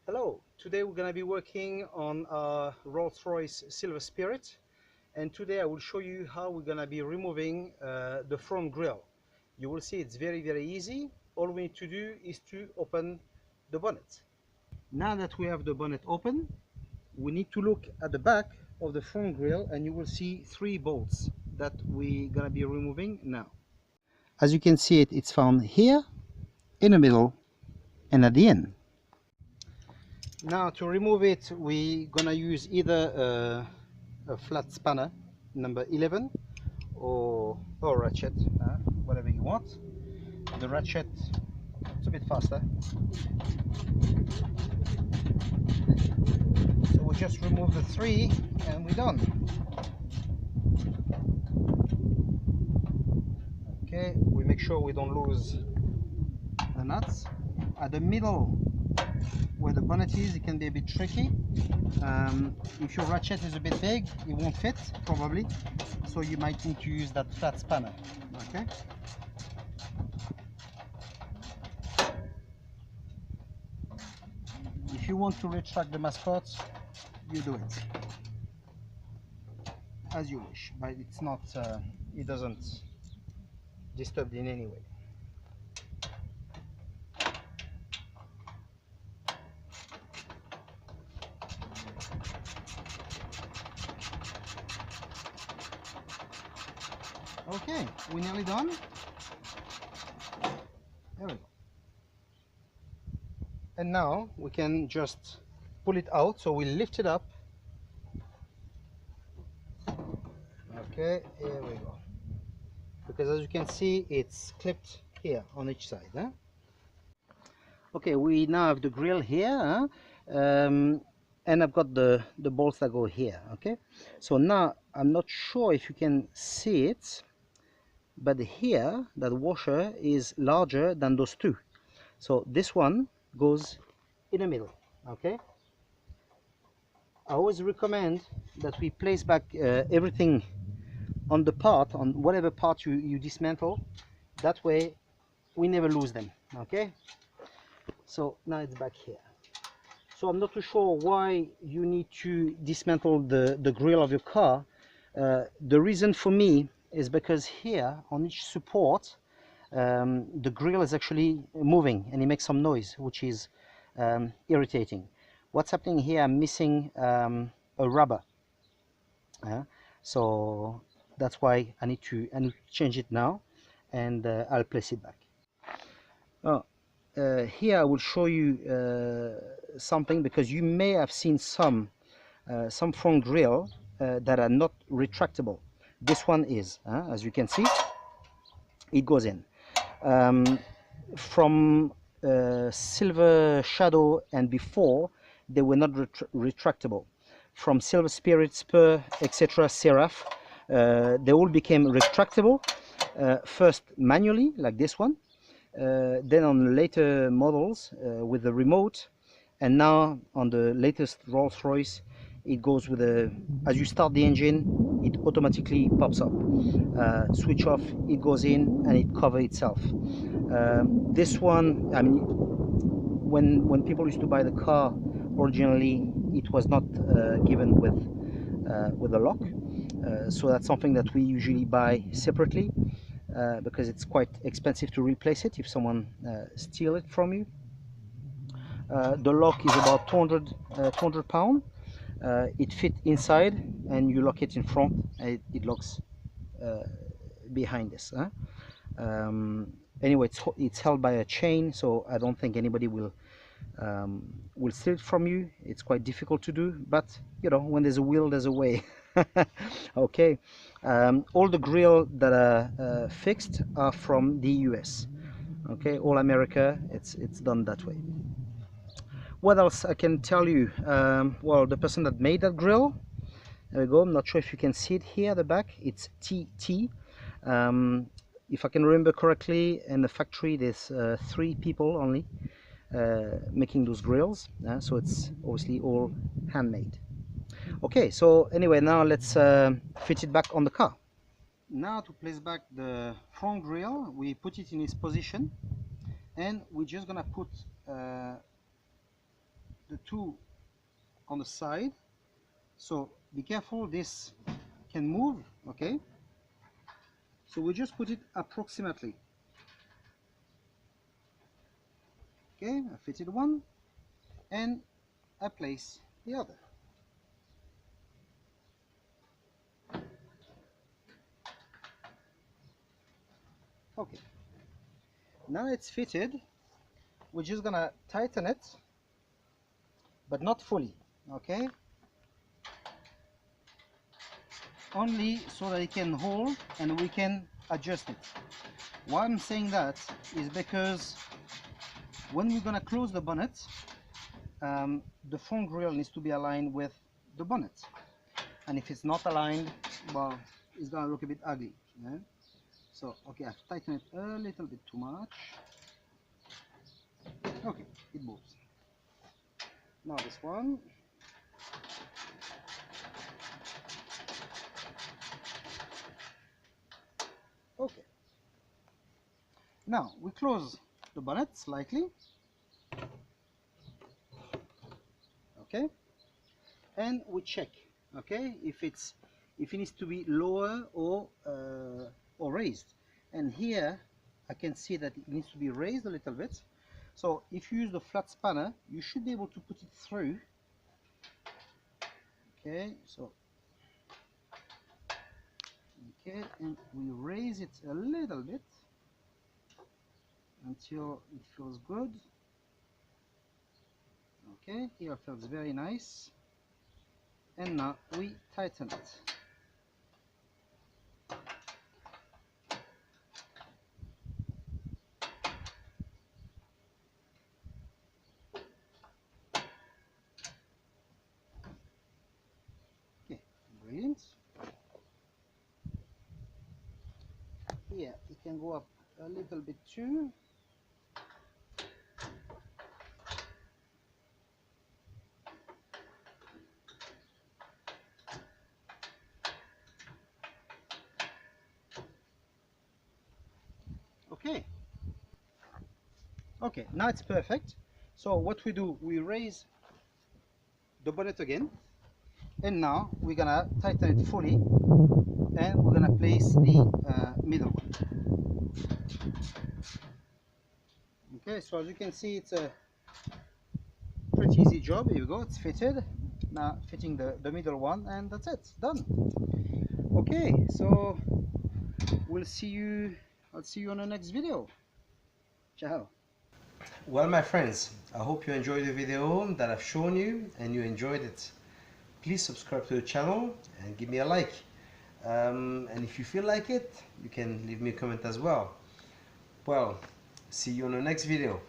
Hello, today we're going to be working on a Rolls-Royce Silver Spirit, and today I will show you how we're going to be removing the front grille. You will see it's very easy. All we need to do is to open the bonnet. Now that we have the bonnet open, we need to look at the back of the front grille, and you will see three bolts that we're going to be removing now. As you can see, it's found here, in the middle, and at the end. Now to remove it, we're gonna use either a flat spanner number 11 or ratchet, whatever you want. The ratchet, it's a bit faster. So we just remove the three and we're done. Okay, we make sure we don't lose the nuts. At the middle where the bonnet is, it can be a bit tricky. If your ratchet is a bit big, it won't fit probably, so you might need to use that flat spanner. Okay, if you want to retract the mascots, you do it as you wish, but it's not it doesn't disturb in any way. Okay, we're nearly done. There we go. And now we can just pull it out. So we lift it up. Okay, here we go. Because as you can see, it's clipped here on each side. Huh? Okay, we now have the grill here. And I've got the bolts that go here. Okay, so now I'm not sure if you can see it, but here that washer is larger than those two, so this one goes in the middle. Okay, I always recommend that we place back everything on the part, on whatever part you dismantle, that way we never lose them. Okay, so now it's back here. So I'm not too sure why you need to dismantle the grille of your car. The reason for me is because here on each support the grille is actually moving and it makes some noise, which is irritating. What's happening here, I'm missing a rubber, so that's why I need to change it now, and I'll place it back. Here I will show you something, because you may have seen some front grille that are not retractable. This one is, as you can see, it goes in. From Silver Shadow and before, they were not retractable. From Silver Spirit Spur, etc., Seraph, they all became retractable, first manually like this one, then on later models with the remote, and now on the latest Rolls-Royce it goes with a, as you start the engine, it automatically pops up. Switch off, it goes in and it covers itself. This one, I mean, when people used to buy the car originally, it was not given with a lock, so that's something that we usually buy separately, because it's quite expensive to replace it if someone steals it from you. The lock is about 200 pounds. It fits inside and you lock it in front, and it locks behind this. Anyway, it's held by a chain, so I don't think anybody will steal it from you. It's quite difficult to do, but you know, when there's a will, there's a way. Okay, all the grill that are fixed are from the US. Okay, all America, it's done that way. What else I can tell you? Well, the person that made that grill, there we go. I'm not sure if you can see it here at the back. It's TT. If I can remember correctly, in the factory there's 3 people only making those grills, so it's obviously all handmade. Okay, so anyway, now let's fit it back on the car. Now to place back the front grille, we put it in its position, and we're just gonna put the two on the side, so be careful, this can move. Okay, so we just put it approximately. Okay, I fitted one and I place the other. Okay, now it's fitted. We're just gonna tighten it, but not fully. Okay, only so that it can hold and we can adjust it. Why I'm saying that is because when we're gonna close the bonnet, the front grille needs to be aligned with the bonnet, and if it's not aligned, well, it's gonna look a bit ugly. Yeah? So okay, I've tightened it a little bit too much. Okay, it moves. Now this one. Okay. Now we close the bonnet slightly. Okay, and we check. Okay, if it needs to be lower or raised. And here I can see that it needs to be raised a little bit. So if you use the flat spanner, you should be able to put it through. Okay, so okay, and we raise it a little bit until it feels good. Okay, here it feels very nice, and now we tighten it. Okay, brilliant. Here it can go up a little bit too. Okay. Okay, now it's perfect. So what we do, we raise the bonnet again, and now we're gonna tighten it fully, and we're gonna place the middle one. Okay, so as you can see, it's a pretty easy job. Here we go, it's fitted. Now fitting the middle one, and that's it, done. Okay, so I'll see you on the next video. Ciao. Well, my friends, I hope you enjoyed the video that I've shown you and you enjoyed it. Please subscribe to the channel and give me a like. And if you feel like it, you can leave me a comment as well. Well, see you on the next video.